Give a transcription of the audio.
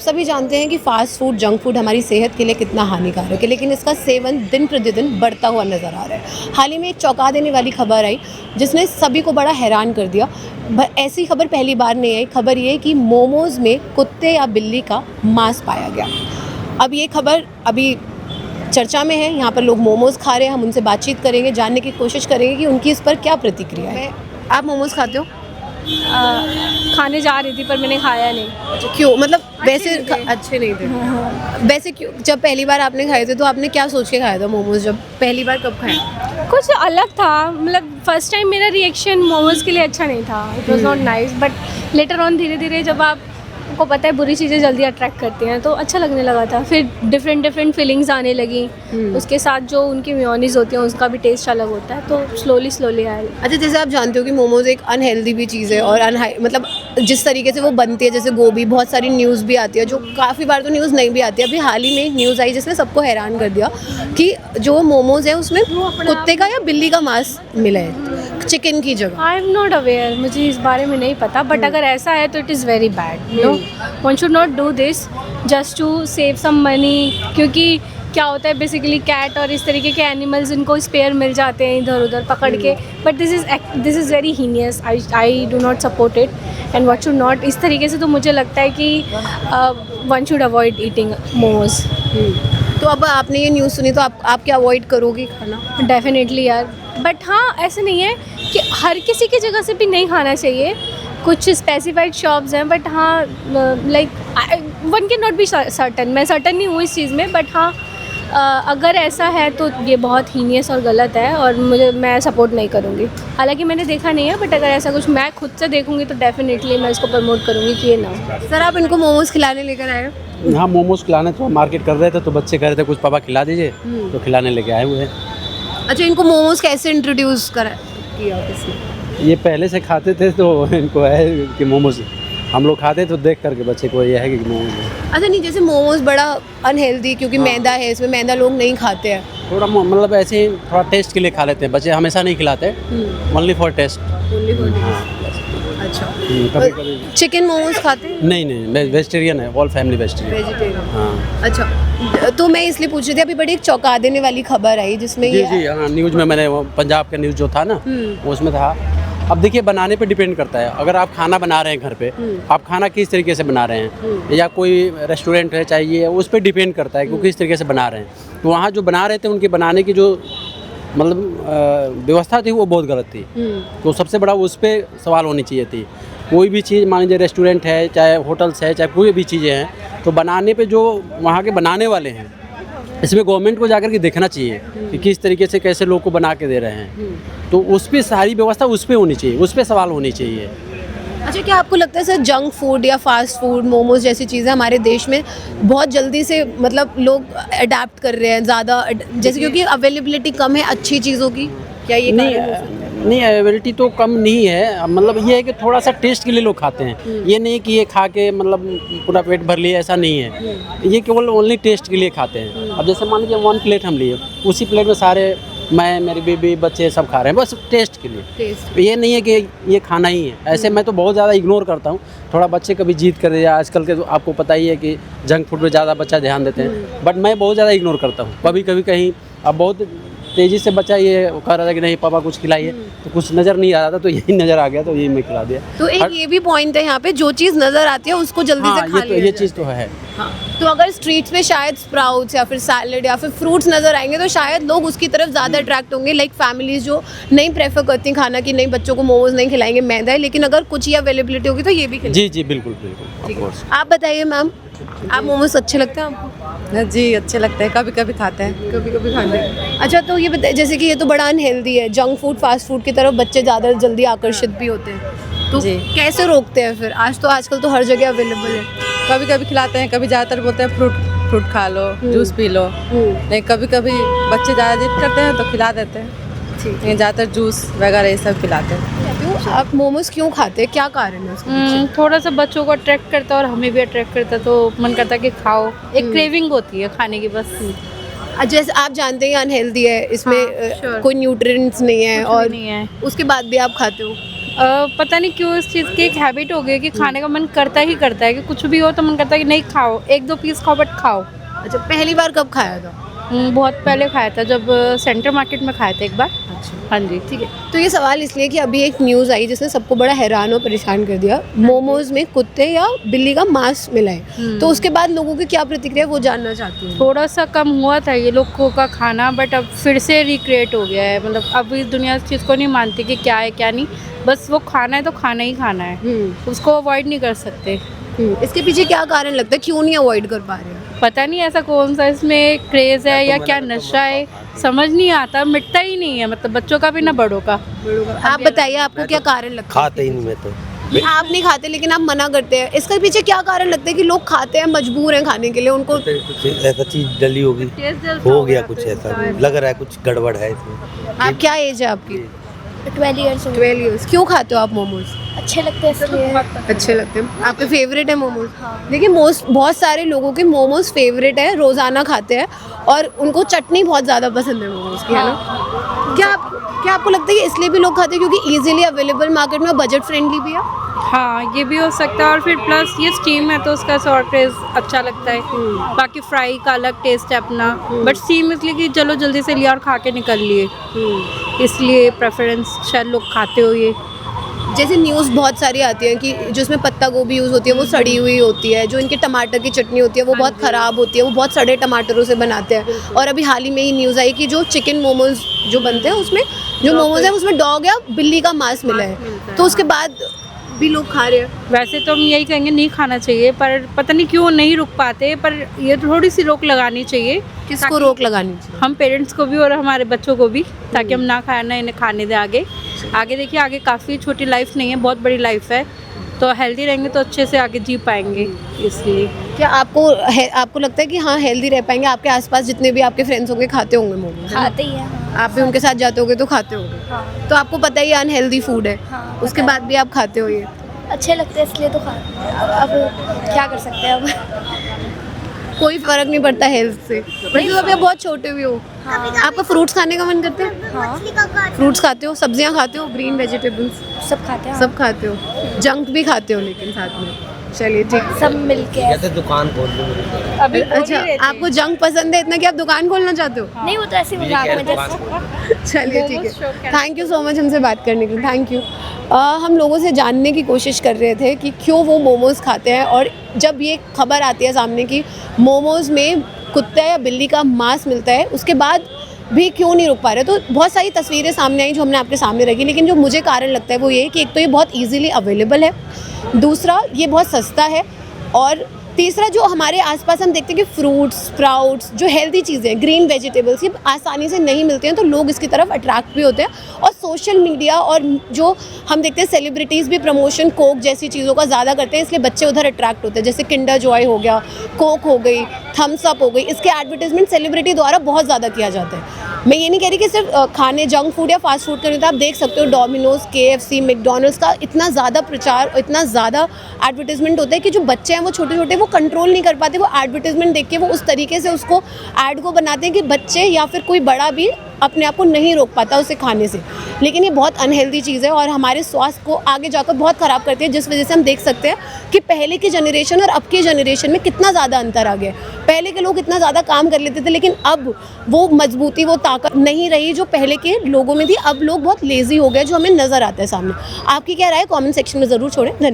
सभी जानते हैं कि फ़ास्ट फूड, जंक फूड हमारी सेहत के लिए कितना हानिकारक है, लेकिन इसका सेवन दिन प्रतिदिन बढ़ता हुआ नज़र आ रहा है। हाल ही में एक चौंका देने वाली खबर आई जिसने सभी को बड़ा हैरान कर दिया। ऐसी खबर पहली बार नहीं आई। खबर ये कि मोमोज़ में कुत्ते या बिल्ली का मांस पाया गया। अब ये खबर अभी चर्चा में है। यहाँ पर लोग मोमोज़ खा रहे हैं। हम उनसे बातचीत करेंगे, जानने की कोशिश करेंगे कि उनकी इस पर क्या प्रतिक्रिया है। आप मोमोज़ खाते हो? खाने जा रही थी पर मैंने खाया नहीं। क्यों? मतलब वैसे अच्छे नहीं थे। वैसे क्यों? जब पहली बार आपने खाए थे तो आपने क्या सोच के खाया था मोमोज़? जब पहली बार कब खाए? कुछ अलग था, मतलब फर्स्ट टाइम मेरा रिएक्शन मोमोज़ के लिए अच्छा नहीं था। It was not nice, but later on धीरे धीरे जब आपको पता है बुरी चीज़ें जल्दी अट्रैक्ट करती हैं तो अच्छा लगने लगा था। फिर डिफरेंट फीलिंग्स आने लगी। उसके साथ जो उनकी मेयोनीज़ होती है उसका भी टेस्ट अलग होता है, तो स्लोली आया। अच्छा, जैसे आप जानते हो कि मोमोज़ एक अनहेल्दी भी चीज़ है और मतलब जिस तरीके से वो बनती है, जैसे गोभी, बहुत सारी न्यूज़ भी आती है जो काफ़ी बार तो न्यूज़ नहीं भी आती है। अभी हाल ही में एक न्यूज़ आई जिसने सबको हैरान कर दिया कि जो मोमोज़ है उसमें कुत्ते का या बिल्ली का मांस मिला है चिकन की जगह। आई एम नॉट अवेयर, मुझे इस बारे में नहीं पता, बट अगर ऐसा है तो it is very bad. No, one should not do this just to save some money, क्योंकि क्या होता है बेसिकली कैट और इस तरीके के एनिमल्स, इनको स्पेयर मिल जाते हैं इधर उधर पकड़ के, but this is very heinous. I do not support it and what should not. इस तरीके से तो मुझे लगता है कि one should avoid eating momos. तो अब आपने ये न्यूज़ सुनी तो आप क्या अवॉइड करोगे खाना? डेफिनेटली यार, बट हाँ ऐसे नहीं है कि हर किसी की जगह से भी नहीं खाना चाहिए। कुछ स्पेसिफाइड शॉप्स हैं, बट हाँ like one can not be certain. मैं सर्टन नहीं हूँ इस चीज़ में, बट हाँ अगर ऐसा है तो ये बहुत हीनियस और गलत है और मैं सपोर्ट नहीं करूँगी। हालांकि मैंने देखा नहीं है, बट अगर ऐसा कुछ मैं खुद से देखूँगी तो डेफिनेटली मैं इसको प्रमोट करूँगी कि ये ना हो। सर, आप इनको मोमोज़ खिलाने लेकर आए हो? हाँ, मोमोज़ खिलाने तो मार्केट कर रहे थे तो बच्चे कह रहे थे कुछ पापा खिला दीजिए, तो खिलाने लेके आए हुए हैं। अच्छा, इनको मोमोज़ कैसे इंट्रोड्यूस किया किसने? ये पहले से खाते थे तो इनको है कि मोमोज़ हम लोग खाते तो देख करके बच्चे को ये है कि मोमोज़। अच्छा, नहीं, जैसे मोमोज़ बड़ा अनहेल्दी क्योंकि मैदा है इसमें, मैदा लोग नहीं खाते हैं। थोड़ा मतलब ऐसे ही थोड़ा टेस्ट के लिए खा लेते हैं बच्चे, हमेशा नहीं खिलाते, ओनली फॉर टेस्ट। अच्छा, कभी चिकन मोमोज़ खाते हैं? नहीं, वेजिटेरियन है, ऑल फैमिली वेजिटेरियन। हाँ। अच्छा, तो मैं इसलिए पूछ रही थी, अभी बड़ी एक चौंका देने वाली खबर आई जिसमें जी हाँ, न्यूज़ में मैंने पंजाब का न्यूज़ जो था ना उसमें था। अब देखिए, बनाने पे डिपेंड करता है। अगर आप खाना बना रहे हैं घर पे, आप खाना किस तरीके से बना रहे हैं, या कोई रेस्टोरेंट है चाहिए, उस पर डिपेंड करता है कि किस तरीके से बना रहे हैं। तो वहाँ जो बना रहे थे उनके बनाने की जो मतलब व्यवस्था थी वो बहुत गलत थी। तो सबसे बड़ा उस पर सवाल होनी चाहिए थी। कोई भी चीज़, मान लीजिए रेस्टोरेंट है, चाहे होटल्स है, चाहे कोई भी चीज़ें हैं, तो बनाने पे जो वहाँ के बनाने वाले हैं, इसमें गवर्नमेंट को जाकर के देखना चाहिए कि किस तरीके से कैसे लोग को बना के दे रहे हैं। तो उस पर सारी व्यवस्था उस पर होनी चाहिए, उस पर सवाल होनी चाहिए। अच्छा, क्या आपको लगता है सर जंक फूड या फास्ट फूड, मोमोज जैसी चीज़ें हमारे देश में बहुत जल्दी से मतलब लोग अडेप्ट कर रहे हैं ज़्यादा, जैसे क्योंकि अवेलेबिलिटी कम है अच्छी चीज़ों की? क्या ये नहीं, अवेलेबिलिटी तो कम नहीं है, मतलब ये है कि थोड़ा सा टेस्ट के लिए लोग खाते हैं। ये नहीं कि ये खा के मतलब पूरा पेट भर लिया, ऐसा नहीं है। ये केवल ओनली टेस्ट के लिए खाते हैं। अब जैसे मान लीजिए 1 प्लेट हम लिए, उसी प्लेट में सारे, मैं, मेरी बीबी, बच्चे सब खा रहे हैं, बस टेस्ट के लिए। ये नहीं है कि ये खाना ही है। ऐसे मैं तो बहुत ज़्यादा इग्नोर करता हूँ। थोड़ा बच्चे कभी जीत कर दिया, आजकल के तो आपको पता ही है कि जंक फूड पे ज़्यादा बच्चा ध्यान देते हैं, बट मैं बहुत ज़्यादा इग्नोर करता हूँ। कभी कहीं अब बहुत तेज़ी से बच्चा ये कह रहा था कि नहीं पापा कुछ खिलाइए, तो कुछ नज़र नहीं आ रहा था, तो यही नज़र आ गया, तो यही मैं खिला दिया। तो एक ये भी पॉइंट है यहाँ पे, जो चीज़ नज़र आती है उसको जल्दी से खा लिया। ये चीज़ तो है। हाँ, तो अगर स्ट्रीट्स में शायद स्प्राउट्स या फिर सैलड या फिर फ्रूट्स नज़र आएंगे तो शायद लोग उसकी तरफ ज़्यादा अट्रैक्ट होंगे। लाइक फैमिलीज जो नहीं प्रेफर करती खाना कि नहीं बच्चों को मोमोज नहीं खिलाएंगे, मैदा है, लेकिन अगर कुछ ही अवेलेबिलिटी होगी तो ये भी खिलाएंगे। जी, बिल्कुल। आप बताइए मैम, आप मोमोज अच्छे लगते हैं आपको? जी, अच्छे लगते हैं, कभी कभी खाते हैं। कभी खाते हैं। अच्छा, तो ये बताइए, जैसे कि ये तो बड़ा अनहेल्दी है, जंक फूड फास्ट फूड की तरफ बच्चे ज़्यादा जल्दी आकर्षित भी होते हैं, तो जी। कैसे रोकते हैं फिर? आजकल तो हर जगह अवेलेबल है। कभी कभी खिलाते हैं, कभी ज़्यादातर बोलते हैं फ्रूट खा लो, जूस पी लो। नहीं, कभी कभी बच्चे ज़्यादा जिद करते हैं तो खिला देते हैं। लेकिन ज़्यादातर जूस वगैरह ये सब खिलाते हैं। आप मोमोज क्यों खाते हैं, क्या कारण है उसके पीछे? थोड़ा सा बच्चों को अट्रैक्ट करता है और हमें भी अट्रैक्ट करता है, तो मन करता है कि खाओ। एक क्रेविंग होती है खाने की बस। जैसे आप जानते हैं अनहेल्दी है, इसमें हाँ, sure। कोई न्यूट्रिएंट्स नहीं है, कुछ भी और नहीं है। उसके बाद भी आप खाते हो? पता नहीं क्यों इस चीज़ की एक हैबिट हो गई है कि खाने का मन करता ही करता है, कि कुछ भी हो तो मन करता है कि नहीं खाओ, 1-2 पीस खाओ बट खाओ। अच्छा, पहली बार कब खाया था? बहुत पहले खाया था, जब सेंटर मार्केट में खाया था एक बार। हाँ जी। ठीक है, तो ये सवाल इसलिए कि अभी एक न्यूज़ आई जिसने सबको बड़ा हैरान और परेशान कर दिया। मोमोज में कुत्ते या बिल्ली का मांस मिला है, तो उसके बाद लोगों की क्या प्रतिक्रिया है वो जानना चाहती हूँ। थोड़ा सा कम हुआ था ये लोगों का खाना, बट अब फिर से रिक्रिएट हो गया है। मतलब अब इस दुनिया इस चीज़ को नहीं मानती कि क्या है क्या नहीं, बस वो खाना है तो खाना ही खाना है, उसको अवॉइड नहीं कर सकते। इसके पीछे क्या कारण लगता है, क्यों नहीं अवॉइड कर पा रहे हैं? पता नहीं ऐसा कौन सा इसमें क्रेज़ है या क्या नशा है, समझ नहीं आता, मिटता ही नहीं है, मतलब बच्चों का भी ना बड़ों का। आप बताइए, आपको क्या कारण लगता है? खाते ही नहीं मैं तो। आप नहीं खाते लेकिन आप मना करते हैं, इसके पीछे क्या कारण लगता है कि लोग खाते हैं, मजबूर हैं खाने के लिए? उनको कुछ ऐसा चीज डली होगी, हो गया कुछ ऐसा, लग रहा है कुछ गड़बड़ है इसमें। आप क्या एज है आपकी? 12 ईयर्स 12 इयर्स। क्यों खाते हो आप मोमोज? अच्छे लगते हैं इसलिए। अच्छे लगते हैं, आपके फेवरेट है मोमोज? देखिए, बहुत सारे लोगों के मोमोज फेवरेट है, रोज़ाना खाते हैं और उनको चटनी बहुत ज़्यादा पसंद है मोमोज की, है ना? क्या आपको लगता है कि इसलिए भी लोग खाते हैं क्योंकि इजीली अवेलेबल मार्केट में, बजट फ्रेंडली भी है? हाँ, ये भी हो सकता है, और फिर प्लस ये स्टीम है तो उसका और टेस्ट अच्छा लगता है। बाकी फ्राई का अलग टेस्ट है अपना, बट स्टीम इसलिए कि चलो जल्दी से लिया और खा के निकल लिए, इसलिए प्रेफरेंस शायद लोग खाते हो ये। जैसे न्यूज़ बहुत सारी आती है कि जो इसमें पत्ता गोभी यूज़ होती है वो सड़ी हुई होती है, जो इनके टमाटर की चटनी होती है वो बहुत ख़राब होती है, वो बहुत सड़े टमाटरों से बनाते हैं। और अभी हाल ही में ही न्यूज़ आई कि जो चिकन मोमोज जो बनते हैं उसमें जो मोमोज है उसमें डॉग या बिल्ली का मांस मिला है, तो उसके बाद भी लोग खा रहे हैं। वैसे तो हम यही कहेंगे नहीं खाना चाहिए, पर पता नहीं क्यों नहीं रुक पाते, पर ये थोड़ी सी रोक लगानी चाहिए। किसको रोक लगानी चाहिए? हम पेरेंट्स को भी और हमारे बच्चों को भी, ताकि हम ना खाना इन्हें खाने दें आगे देखिए, आगे काफ़ी छोटी लाइफ नहीं है, बहुत बड़ी लाइफ है, तो हेल्दी रहेंगे तो अच्छे से आगे जी पाएंगे। इसलिए क्या आपको लगता है कि हाँ हेल्दी रह पाएंगे? आपके आसपास जितने भी आपके फ्रेंड्स होंगे खाते होंगे मोमोज? खाते ही हैं। आप भी उनके साथ जाते होगे तो खाते होगे, तो आपको पता ही अनहेल्दी फूड है, उसके बाद भी आप खाते हो ये? अच्छे लगते हैं इसलिए तो अब क्या कर सकते हैं अब। कोई फर्क नहीं पड़ता हेल्थ से? वैसे तो अभी आप बहुत छोटे भी हो। आपका फ्रूट्स खाने का मन करता है? फ्रूट्स खाते हो, सब्जियां खाते हो, ग्रीन वेजिटेबल्स सब खाते हैं। सब खाते हो, जंक भी खाते हो लेकिन साथ में? चलिए ठीक। सब मिलके कहते दुकान खोल दो। अभी अच्छा, आपको जंक पसंद है इतना कि आप दुकान खोलना चाहते हो? नहीं, वो तो ऐसे मजाक में जैसे। चलिए ठीक है, थैंक यू सो मच हमसे बात करने के लिए, थैंक यू। हम लोगों से जानने की कोशिश कर रहे थे कि क्यों वो मोमोज़ खाते हैं, और जब ये खबर आती है सामने कि मोमोज़ में कुत्ते या बिल्ली का मांस मिलता है, उसके बाद भी क्यों नहीं रुक पा रहे। तो बहुत सारी तस्वीरें सामने आई जो हमने आपके सामने रखी, लेकिन जो मुझे कारण लगता है वो ये कि एक तो ये बहुत ईजीली अवेलेबल है, दूसरा ये बहुत सस्ता है, और तीसरा जो हमारे आसपास हम देखते हैं कि फ्रूट्स, स्प्राउट्स, जो हेल्दी चीज़ें, ग्रीन वेजिटेबल्स, ये आसानी से नहीं मिलते हैं, तो लोग इसकी तरफ अट्रैक्ट भी होते हैं। और सोशल मीडिया और जो हम देखते हैं सेलिब्रिटीज़ भी प्रमोशन कोक जैसी चीज़ों का ज़्यादा करते हैं, इसलिए बच्चे उधर अट्रैक्ट होते हैं। जैसे किंडर जॉय हो गया, कोक हो गई, थम्स अप हो गई, इसके एडवर्टाइजमेंट सेलिब्रिटी द्वारा बहुत ज़्यादा किया जाता है। मैं ये नहीं कह रही कि सिर्फ खाने, जंक फूड या फास्ट फूड करने, तो आप देख सकते हो डोमिनोज, KFC, मैकडॉनल्ड्स का इतना ज़्यादा प्रचार, इतना ज़्यादा एडवर्टाइजमेंट होता है कि जो बच्चे हैं वो छोटे छोटे वो कंट्रोल नहीं कर पाते, वो एडवर्टाइजमेंट देख के वो उस तरीके से उसको ऐड को बनाते हैं कि बच्चे या फिर कोई बड़ा भी अपने आप को नहीं रोक पाता उसे खाने से। लेकिन ये बहुत अनहेल्दी चीज़ है और हमारे स्वास्थ्य को आगे जाकर बहुत ख़राब करती है, जिस वजह से हम देख सकते हैं कि पहले की जनरेशन और अब के जनरेशन में कितना ज़्यादा अंतर आ गया। पहले के लोग इतना ज़्यादा काम कर लेते थे, लेकिन अब वो मजबूती, वो ताकत नहीं रही जो पहले के लोगों में थी। अब लोग बहुत लेज़ी हो गए, जो हमें नज़र आता है सामने। आपकी क्या राय है? कमेंट सेक्शन में ज़रूर छोड़ें। धन्यवाद।